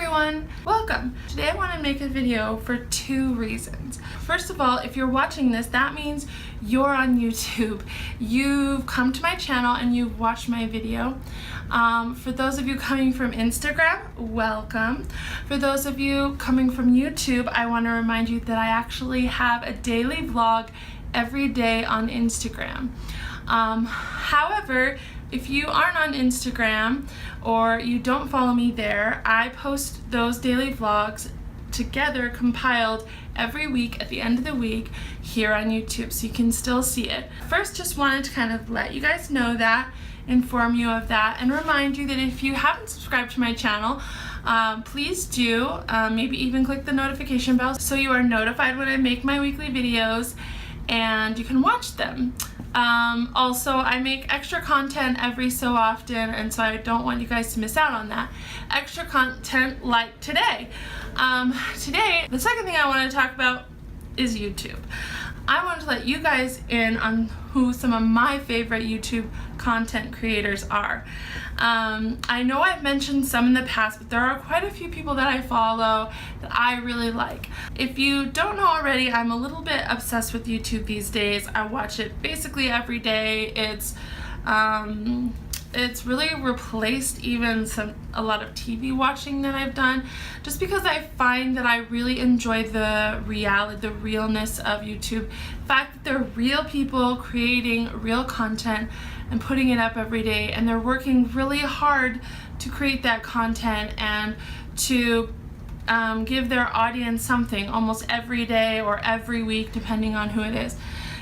everyone, welcome. Today I want to make a video for two reasons. First of all, if you're watching this, that means you're on YouTube. You've come to my channel and you've watched my video. For those of you coming from Instagram, welcome. For those of you coming from YouTube, I want to remind you that I actually have a daily vlog every day on Instagram. However, if you aren't on Instagram or you don't follow me there, I post those daily vlogs together, compiled every week at the end of the week here on YouTube, so you can still see it. First, just wanted to kind of let you guys know that, inform you of that, and remind you that if you haven't subscribed to my channel, please do. Maybe even click the notification bell so you are notified when I make my weekly videos and you can watch them. Also, I make extra content every so often, and so I don't want you guys to miss out on that. Extra content like today. Today, the second thing I want to talk about is YouTube. I wanted to let you guys in on who some of my favorite YouTube content creators are. I know I've mentioned some in the past, but there are quite a few people that I follow that I really like. If you don't know already, I'm a little bit obsessed with YouTube these days. I watch it basically every day. It's really replaced even a lot of TV watching that I've done, just because I find that I really enjoy the realness of YouTube. The fact that they're real people creating real content and putting it up every day, and they're working really hard to create that content and to give their audience something almost every day or every week, depending on who it is.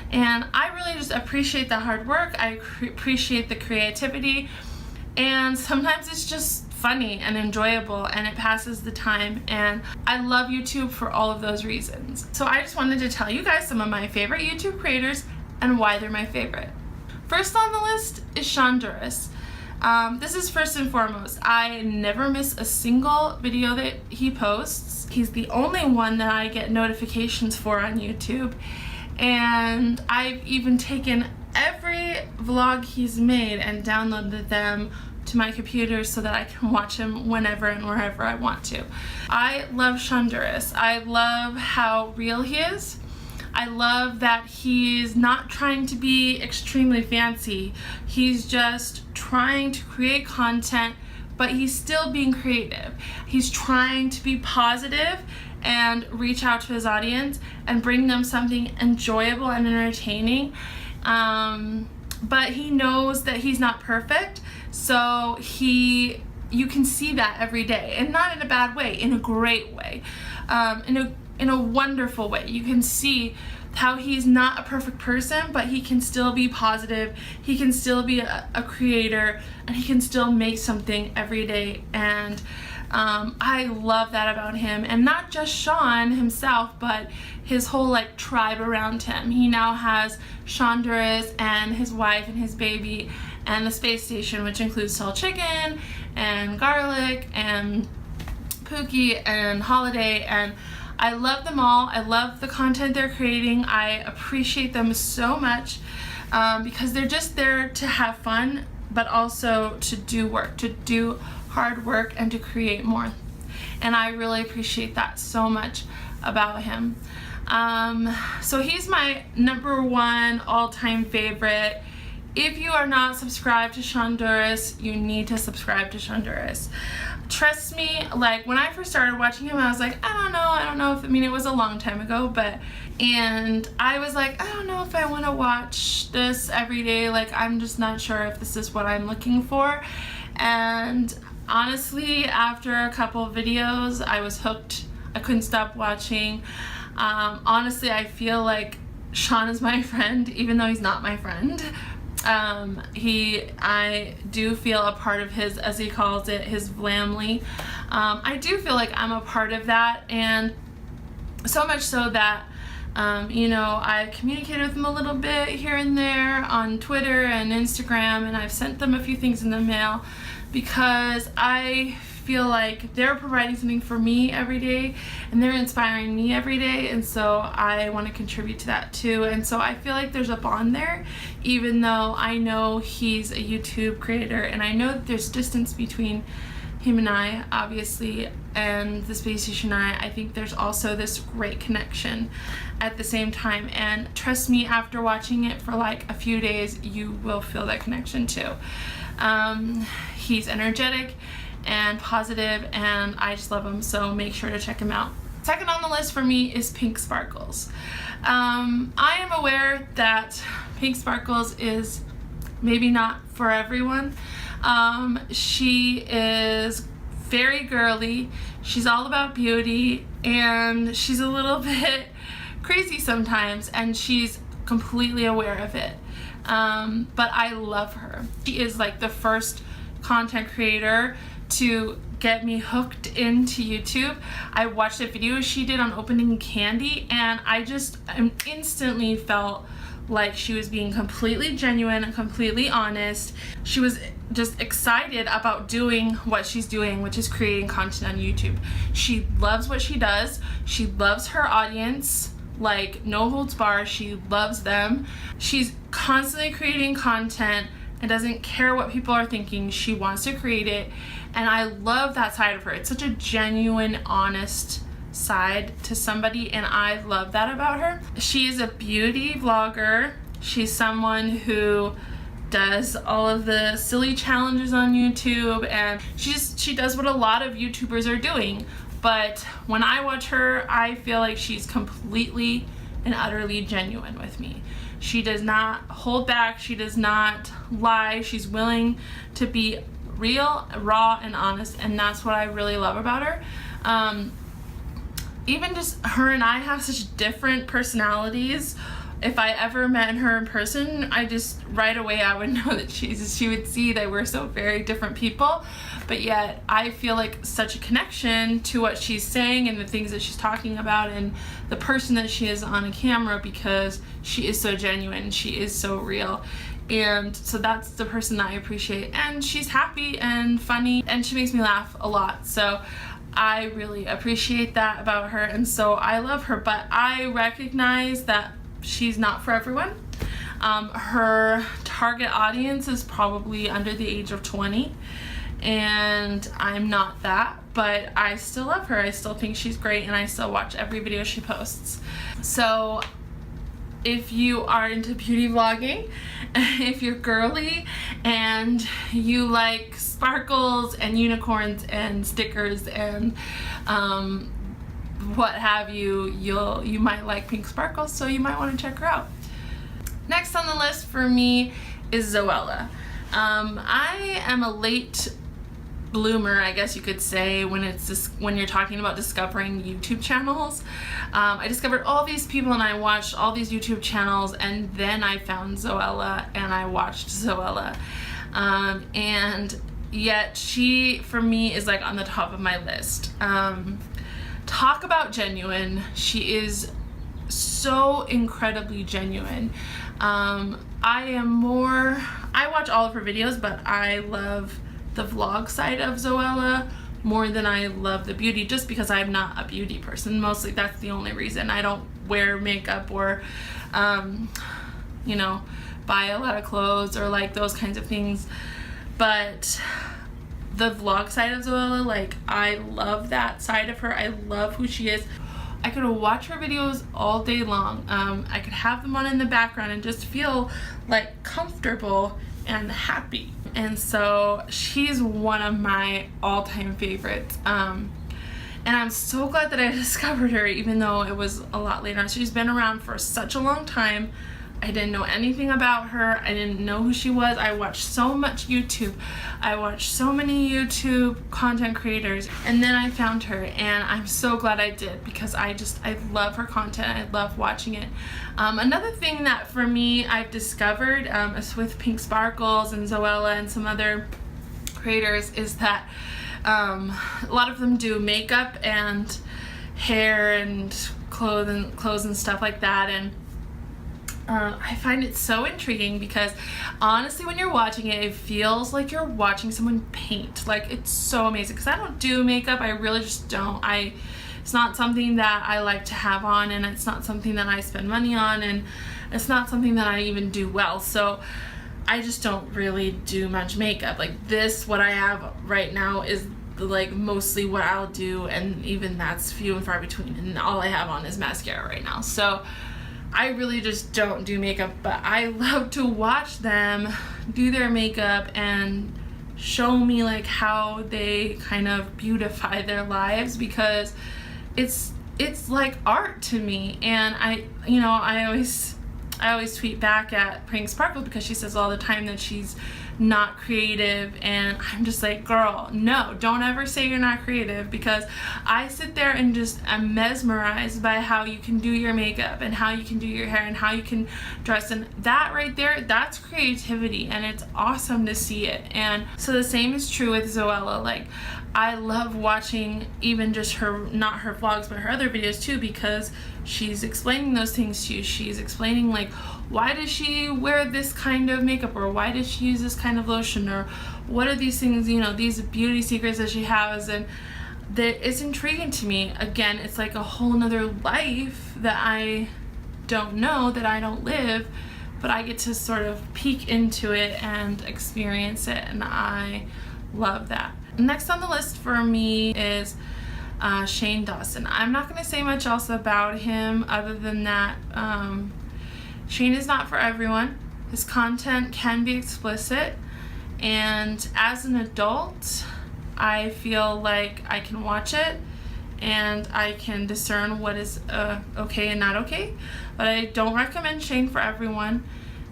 And I really just appreciate the hard work. I appreciate the creativity, and sometimes it's just funny and enjoyable and it passes the time, and I love YouTube for all of those reasons. So I just wanted to tell you guys some of my favorite YouTube creators and why they're my favorite. First on the list is shonduras. This is first and foremost. I never miss a single video that he posts. He's the only one that I get notifications for on YouTube. And I've even taken every vlog he's made and downloaded them to my computer so that I can watch him whenever and wherever I want to. I love shonduras. I love how real he is. I love that he's not trying to be extremely fancy. He's just trying to create content, but he's still being creative. He's trying to be positive and reach out to his audience and bring them something enjoyable and entertaining. But he knows that he's not perfect, so you can see that every day, and not in a bad way, in a great way, in a wonderful way. You can see how he's not a perfect person, but he can still be positive, he can still be a creator, and he can still make something every day. And I love that about him, and not just Sean himself, but his whole tribe around him. He now has shonduras and his wife and his baby and the space station, which includes Salt Chicken and Garlic and Pookie and Holiday, and I love them all. I love the content they're creating. I appreciate them so much because they're just there to have fun, but also to do work, to do hard work, and to create more. And I really appreciate that so much about him. So he's my #1 all-time favorite. If you are not subscribed to shonduras, you need to subscribe to shonduras. Trust me, when I first started watching him, I was like, I don't know if, it was a long time ago, and I was like, I don't know if I want to watch this every day. I'm just not sure if this is what I'm looking for. And honestly, after a couple of videos, I was hooked. I couldn't stop watching. Honestly, I feel like Sean is my friend, even though he's not my friend. I do feel a part of his, as he calls it, his vlamly. I do feel like I'm a part of that, and so much so that I communicated with them a little bit here and there on Twitter and Instagram, and I've sent them a few things in the mail because I feel like they're providing something for me every day, and they're inspiring me every day, and so I want to contribute to that too. And so I feel like there's a bond there, even though I know he's a YouTube creator, and I know that there's distance between him and I, obviously, and the space station and I think there's also this great connection at the same time. And trust me, after watching it for like a few days, you will feel that connection too. He's energetic and positive, and I just love him, so make sure to check him out. Second on the list for me is Pink Sparkles. I am aware that Pink Sparkles is maybe not for everyone. She is very girly, she's all about beauty, and she's a little bit crazy sometimes, and she's completely aware of it. But I love her. She is like the first content creator to get me hooked into YouTube. I watched a video she did on opening candy, and I instantly felt like she was being completely genuine and completely honest. She was just excited about doing what she's doing, which is creating content on YouTube. She loves what she does. She loves her audience, like no holds barred. She loves them. She's constantly creating content and doesn't care what people are thinking. She wants to create it, and I love that side of her. It's such a genuine, honest side to somebody, and I love that about her. She is a beauty vlogger. She's someone who does all of the silly challenges on YouTube, and she does what a lot of YouTubers are doing. But when I watch her, I feel like she's completely and utterly genuine with me. She does not hold back. She does not lie. She's willing to be real, raw, and honest, and that's what I really love about her. Even just her and I have such different personalities. If I ever met her in person, I just right away I would know that she would see that we're so very different people, but yet I feel like such a connection to what she's saying and the things that she's talking about and the person that she is on a camera, because she is so genuine, she is so real. And so that's the person that I appreciate, and she's happy and funny, and she makes me laugh a lot, so I really appreciate that about her, and so I love her. But I recognize that she's not for everyone. Her target audience is probably under the age of 20, and I'm not that, but I still love her. I still think she's great, and I still watch every video she posts. So if you are into beauty vlogging, if you're girly and you like sparkles and unicorns and stickers and what have you, you might like Pink Sparkles, so you might want to check her out. Next on the list for me is Zoella. I am a late bloomer, I guess you could say, when you're talking about discovering YouTube channels. I discovered all these people and I watched all these YouTube channels, and then I found Zoella and I watched Zoella. And yet she, for me, is like on the top of my list. Talk about genuine. She is so incredibly genuine. I watch all of her videos, but I love the vlog side of Zoella more than I love the beauty, just because I'm not a beauty person. Mostly that's the only reason. I don't wear makeup or you know, buy a lot of clothes or like those kinds of things. But the vlog side of Zoella, like, I love that side of her. I love who she is. I could watch her videos all day long. I could have them on in the background and just feel like comfortable and happy. And so she's one of my all-time favorites. And I'm so glad that I discovered her, even though it was a lot later on. She's been around for such a long time. I didn't know anything about her. I didn't know who she was. I watched so much YouTube. I watched so many YouTube content creators, and then I found her, and I'm so glad I did, because I love her content. I love watching it. Another thing that for me I've discovered is with Pink Sparkles and Zoella and some other creators is that a lot of them do makeup and hair and clothes and stuff like that, and I find it so intriguing because honestly, when you're watching it, it feels like you're watching someone paint. Like, it's so amazing, because I don't do makeup. I really just don't. It's not something that I like to have on, and it's not something that I spend money on, and it's not something that I even do well. So I just don't really do much makeup. Like this, what I have right now is like mostly what I'll do, and even that's few and far between, and all I have on is mascara right now. So I really just don't do makeup, but I love to watch them do their makeup and show me like how they kind of beautify their lives, because it's like art to me. And I always tweet back at Praying Sparkle, because she says all the time that she's not creative, and I'm just like, girl, no, don't ever say you're not creative, because I sit there and just am mesmerized by how you can do your makeup and how you can do your hair and how you can dress, and that right there, that's creativity, and it's awesome to see it. And so the same is true with Zoella. Like, I love watching even just her, not her vlogs, but her other videos too, because she's explaining those things to you. She's explaining like, why does she wear this kind of makeup, or why does she use this kind of lotion, or what are these things, you know, these beauty secrets that she has, and that it's intriguing to me. Again, it's like a whole nother life that I don't know, that I don't live, but I get to sort of peek into it and experience it, and I love that. Next on the list for me is Shane Dawson. I'm not going to say much else about him other than that Shane is not for everyone. His content can be explicit, and as an adult, I feel like I can watch it and I can discern what is okay and not okay, but I don't recommend Shane for everyone.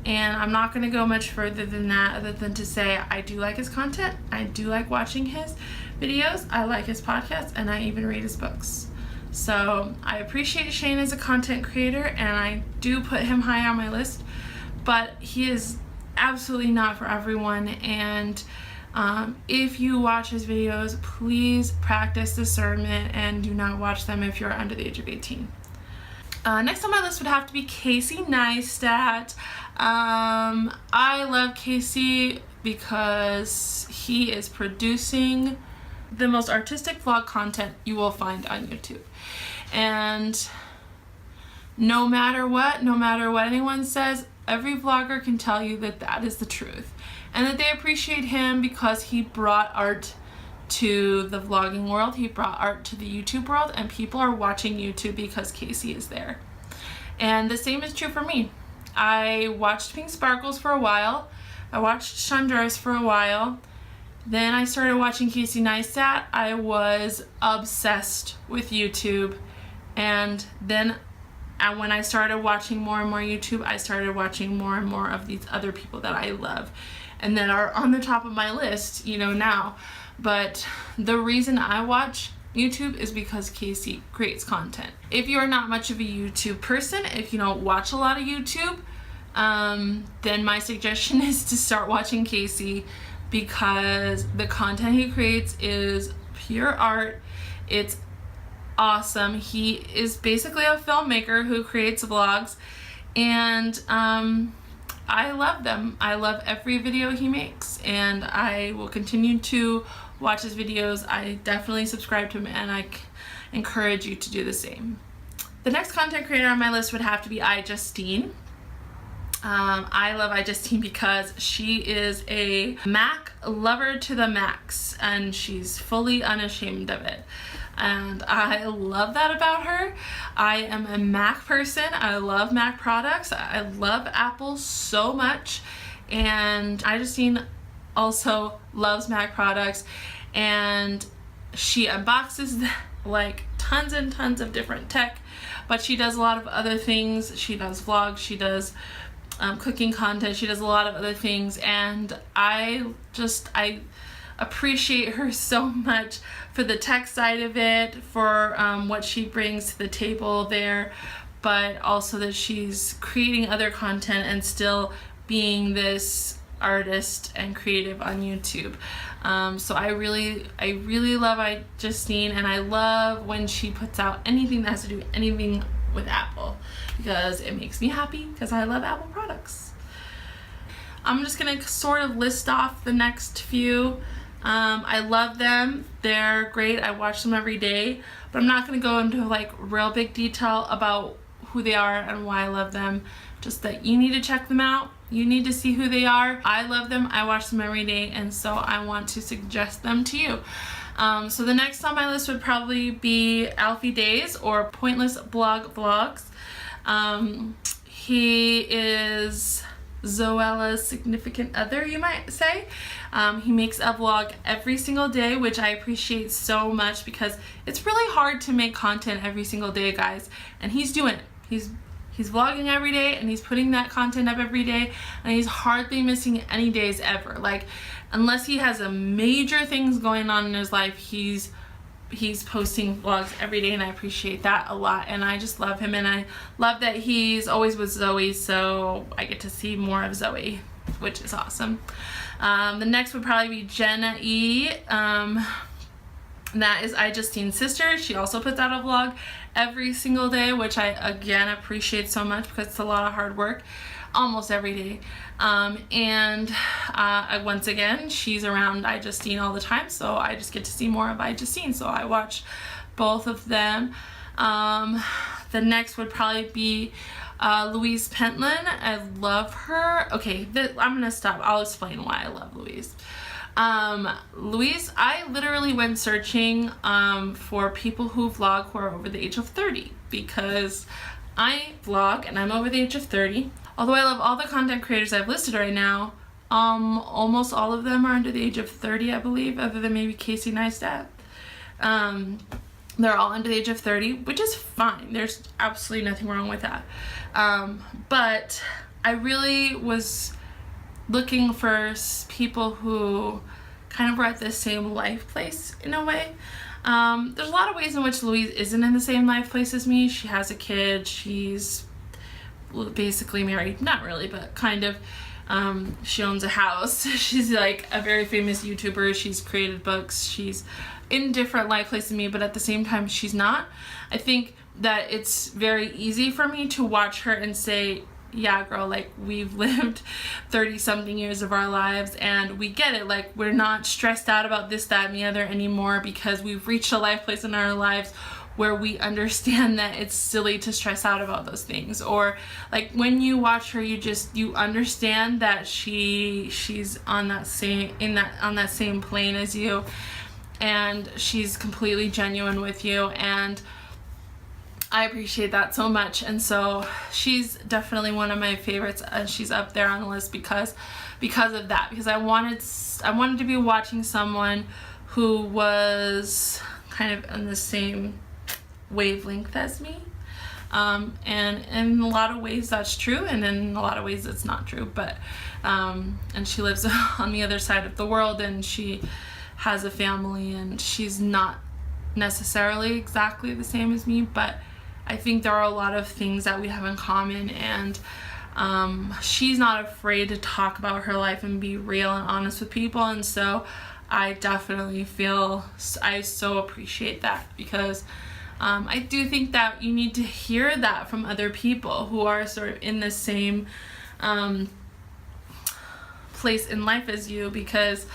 And I'm not going to go much further than that, other than to say I do like his content, I do like watching his videos, I like his podcasts, and I even read his books. So I appreciate Shane as a content creator, and I do put him high on my list, but he is absolutely not for everyone. And if you watch his videos, please practice discernment and do not watch them if you're under the age of 18. Next on my list would have to be Casey Neistat. I love Casey because he is producing the most artistic vlog content you will find on YouTube. And no matter what anyone says, every vlogger can tell you that that is the truth, and that they appreciate him because he brought art to the vlogging world, he brought art to the YouTube world, and people are watching YouTube because Casey is there. And the same is true for me. I watched Pink Sparkles for a while, I watched Shonduras for a while, then I started watching Casey Neistat. I was obsessed with YouTube, and then when I started watching more and more YouTube, I started watching more and more of these other people that I love and that are on the top of my list, you know, now. But the reason I watch YouTube is because Casey creates content. If you're not much of a YouTube person, if you don't watch a lot of YouTube, then my suggestion is to start watching Casey, because the content he creates is pure art. It's awesome. He is basically a filmmaker who creates vlogs, and I love them. I love every video he makes, and I will continue to watch his videos. I definitely subscribe to him, and I encourage you to do the same. The next content creator on my list would have to be IJustine. I love IJustine because she is a Mac lover to the max, and she's fully unashamed of it. And I love that about her. I am a Mac person. I love Mac products. I love Apple so much. And IJustine also loves Mac products, and she unboxes like tons and tons of different tech, but she does a lot of other things. She does vlogs, she does cooking content, she does a lot of other things, and I appreciate her so much for the tech side of it, for what she brings to the table there, but also that she's creating other content and still being this artist and creative on YouTube. So I really love IJustine, and I love when she puts out anything that has to do with anything with Apple, because it makes me happy because I love Apple products. I'm just gonna sort of list off the next few. I love them, they're great, I watch them every day, but I'm not gonna go into like real big detail about who they are and why I love them. Just that you need to check them out, you need to see who they are. I love them, I watch them every day, and so I want to suggest them to you. So the next on my list would probably be Alfie Deyes, or Pointless Blog Vlogs. He is Zoella's significant other, you might say. He makes a vlog every single day, which I appreciate so much, because it's really hard to make content every single day, guys, and he's doing it. He's vlogging every day, and he's putting that content up every day, and he's hardly missing any days ever. Like, unless he has a major things going on in his life, he's posting vlogs every day, and I appreciate that a lot. And I just love him, and I love that he's always with Zoe, so I get to see more of Zoe, which is awesome. The next would probably be Jenna E. That is IJustine's sister. She also puts out a vlog every single day, which I again appreciate so much, because it's a lot of hard work almost every day. Once again, she's around IJustine all the time, so I just get to see more of IJustine, so I watch both of them. The next would probably be Louise Pentland. I love her. Okay, I'm gonna stop. I'll explain why I love Louise. Louise, I literally went searching for people who vlog who are over the age of 30, because I vlog and I'm over the age of 30. Although I love all the content creators I've listed right now, almost all of them are under the age of 30, I believe, other than maybe Casey Neistat. They're all under the age of 30, which is fine. There's absolutely nothing wrong with that. But I really was looking for people who kind of were at the same life place in a way. There's a lot of ways in which Louise isn't in the same life place as me. She has a kid. She's basically married. Not really, but kind of. She owns a house. She's like a very famous YouTuber. She's created books. She's in different life places than me, but at the same time, she's not. I think that it's very easy for me to watch her and say, yeah, girl, like, we've lived 30-something years of our lives, and we get it. Like, we're not stressed out about this, that, and the other anymore, because we've reached a life place in our lives where we understand that it's silly to stress out about those things. Or like, when you watch her, you understand that she's on that same plane as you, and she's completely genuine with you, and I appreciate that so much. And so she's definitely one of my favorites, and she's up there on the list because of that, because I wanted to be watching someone who was kind of in the same wavelength as me, and in a lot of ways that's true, and in a lot of ways it's not true, but and she lives on the other side of the world, and she has a family, and she's not necessarily exactly the same as me, but I think there are a lot of things that we have in common, and she's not afraid to talk about her life and be real and honest with people. And so I definitely feel I so appreciate that, because I do think that you need to hear that from other people who are sort of in the same place in life as you, because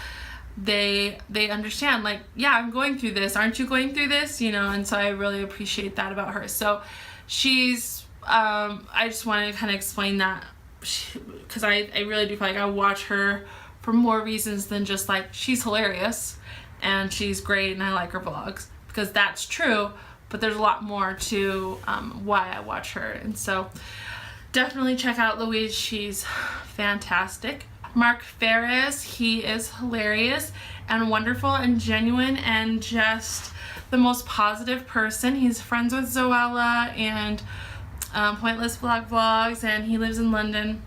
they understand, like, yeah, I'm going through this, aren't you going through this, you know? And so I really appreciate that about her. So she's I just wanted to kind of explain that, because I really do feel like I watch her for more reasons than just like, she's hilarious and she's great and I like her vlogs, because that's true, but there's a lot more to why I watch her. And so definitely check out Louise. She's fantastic. Faris, he is hilarious and wonderful and genuine and just the most positive person. He's friends with Zoella and Pointless Vlogs, and he lives in London,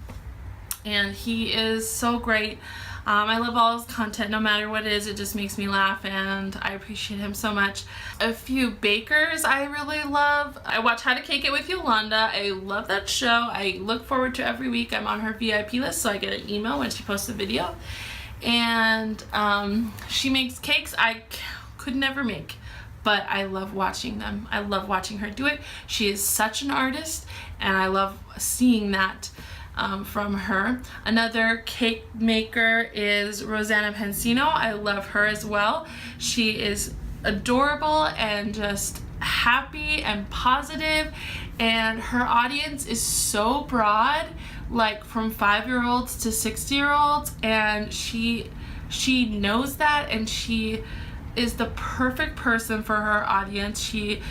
and he is so great. I love all his content, no matter what it is. It just makes me laugh, and I appreciate him so much. A few bakers I really love. I watch How to Cake It with Yolanda. I love that show. I look forward to every week. I'm on her VIP list, so I get an email when she posts a video. And she makes cakes I could never make, but I love watching them. I love watching her do it. She is such an artist, and I love seeing that from her. Another cake maker is Rosanna. I love her as well. She is adorable and just happy and positive, and her audience is so broad, like from 5-year-olds to 60-year-olds, and she knows that, and she is the perfect person for her audience. She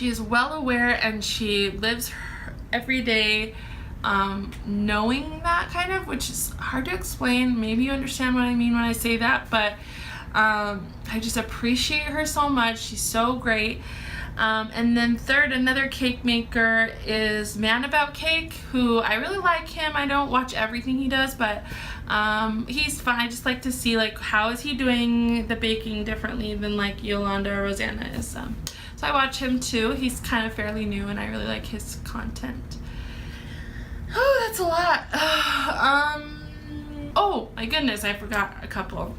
is well aware, and she lives her every day knowing that, kind of, which is hard to explain. Maybe you understand what I mean when I say that, but I just appreciate her so much. She's so great. And then third, another cake maker is Man About Cake, who I really like him. I don't watch everything he does, but he's fun. I just like to see, like, how is he doing the baking differently than like Yolanda or Rosanna is. So I watch him too. He's kind of fairly new, and I really like his content. Oh, that's a lot. Oh my goodness, I forgot a couple.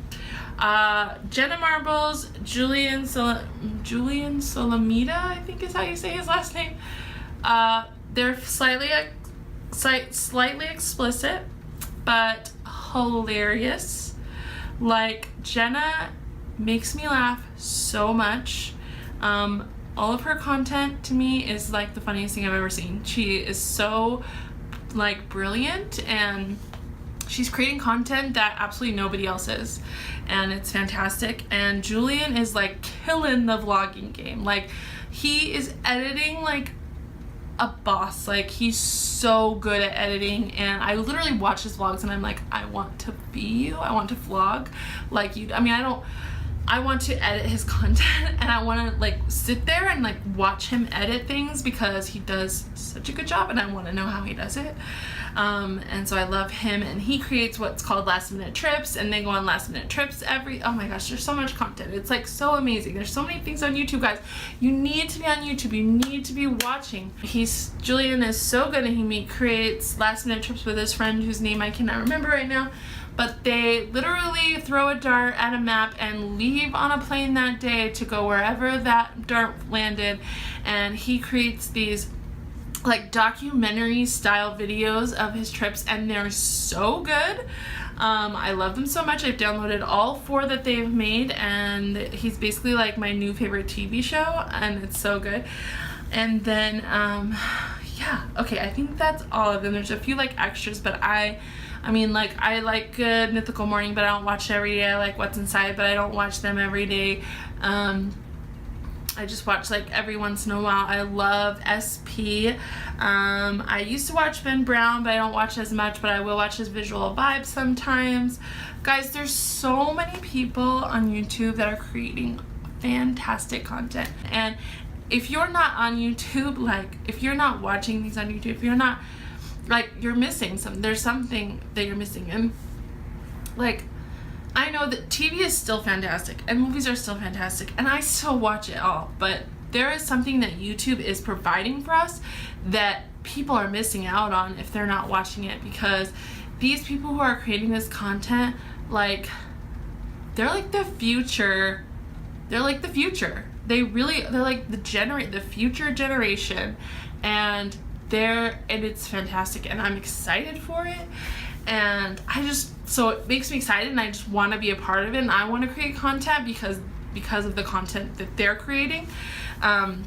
Jenna Marbles, Julian Solomita, I think is how you say his last name. They're slightly explicit, but hilarious. Like, Jenna makes me laugh so much. All of her content to me is like the funniest thing I've ever seen. She is so like brilliant, and she's creating content that absolutely nobody else is, and it's fantastic. And Julian is like killing the vlogging game. Like, he is editing like a boss. Like, he's so good at editing, and I literally watch his vlogs and I'm like, I want to be you. I want to vlog like you. I mean, I want to edit his content, and I want to like sit there and like watch him edit things, because he does such a good job, and I want to know how he does it. And so I love him, and he creates what's called last minute trips, and they go on last minute trips oh my gosh, there's so much content. It's like so amazing. There's so many things on YouTube, guys. You need to be on YouTube. You need to be watching. Julian is so good, and he creates last minute trips with his friend whose name I cannot remember right now. But they literally throw a dart at a map and leave on a plane that day to go wherever that dart landed. And he creates these like documentary style videos of his trips, and they're so good. I love them so much. I've downloaded all 4 that they've made, and he's basically like my new favorite TV show, and it's so good. And then yeah, okay, I think that's all of them. There's a few like extras, but I mean, like, I like Good Mythical Morning, but I don't watch it every day. I like What's Inside, but I don't watch them every day. I just watch like every once in a while. I love SP. I used to watch Ben Brown, but I don't watch as much, but I will watch his Visual Vibes sometimes. Guys, there's so many people on YouTube that are creating fantastic content. And if you're not on YouTube, like, if you're not watching these on YouTube, if you're not, like, you're missing something. There's something that you're missing. And like, I know that TV is still fantastic and movies are still fantastic, and I still watch it all, but there is something that YouTube is providing for us that people are missing out on if they're not watching it, because these people who are creating this content, like, they're like the future. They're like the future. They're like the future generation, and it's fantastic, and I'm excited for it. And so it makes me excited, and I just want to be a part of it, and I want to create content because of the content that they're creating. And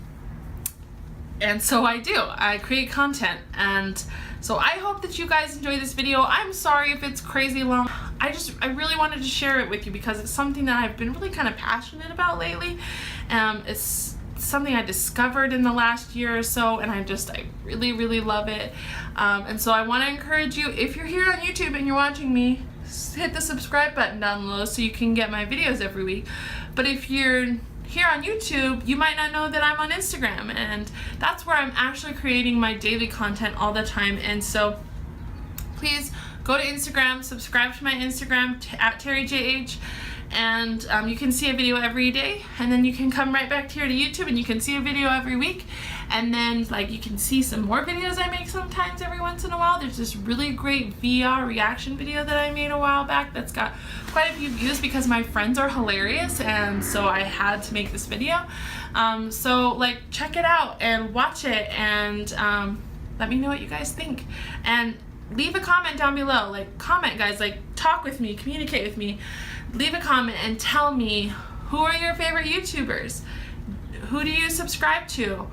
so I create content, and so I hope that you guys enjoy this video. I'm sorry if it's crazy long. I really wanted to share it with you because it's something that I've been really kind of passionate about lately. It's something I discovered in the last year or so, and I really, really love it. And so I want to encourage you, if you're here on YouTube and you're watching me, hit the subscribe button down below so you can get my videos every week. But if you're here on YouTube, you might not know that I'm on Instagram, and that's where I'm actually creating my daily content all the time. And so please go to Instagram, subscribe to my Instagram at TerryJH, and you can see a video every day, and then you can come right back here to YouTube and you can see a video every week, and then like you can see some more videos I make sometimes every once in a while. There's this really great VR reaction video that I made a while back that's got quite a few views because my friends are hilarious, and so I had to make this video. So like, check it out and watch it, and let me know what you guys think, and leave a comment down below. Like, comment, guys, like, talk with me, communicate with me. Leave a comment and tell me, who are your favorite YouTubers? Who do you subscribe to?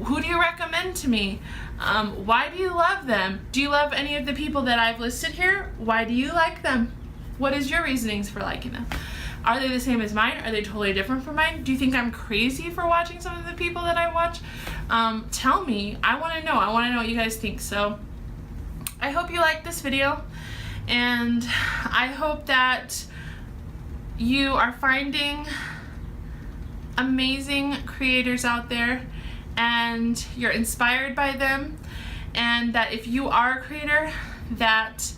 Who do you recommend to me? Why do you love them? Do you love any of the people that I've listed here? Why do you like them? What is your reasonings for liking them? Are they the same as mine? Are they totally different from mine? Do you think I'm crazy for watching some of the people that I watch? Tell me. I want to know. I want to know what you guys think. So I hope you liked this video, and I hope that you are finding amazing creators out there and you're inspired by them, and that if you are a creator, that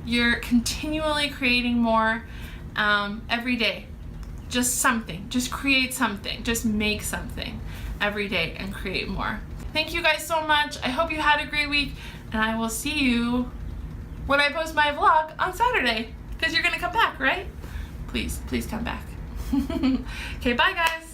you're continually creating more every day. Just something. Just create something. Just make something every day and create more. Thank you guys so much. I hope you had a great week, and I will see you when I post my vlog on Saturday, because you're gonna come back, right? Please come back. Okay, bye guys.